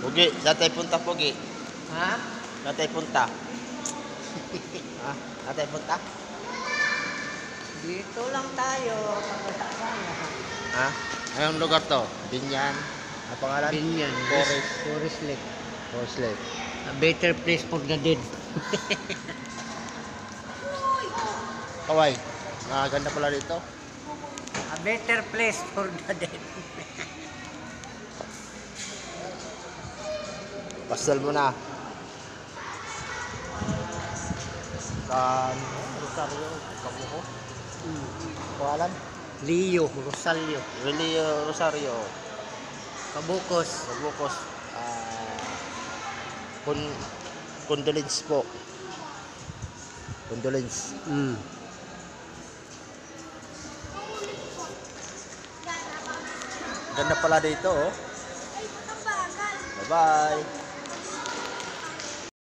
Pugi, saan tayo punta, Pugi? Ha? Saan tayo punta? Ha? Saan tayo punta? Dito lang tayo. Ha? Anong lugar to? Binyan? Ang pangalan? Binyan. Forest. Forest Lake. Forest Lake. A better place for the dead. Kaway, ganda pala dito. A better place for the dead. Pastel mo na. Sa Rosario, Kabuko. Pangalan? Leo, Rosalio, Really, Rosario. Kabukos. Kabukos. Condolence po. Condolence. Ganda pala dito, oh. Bye-bye.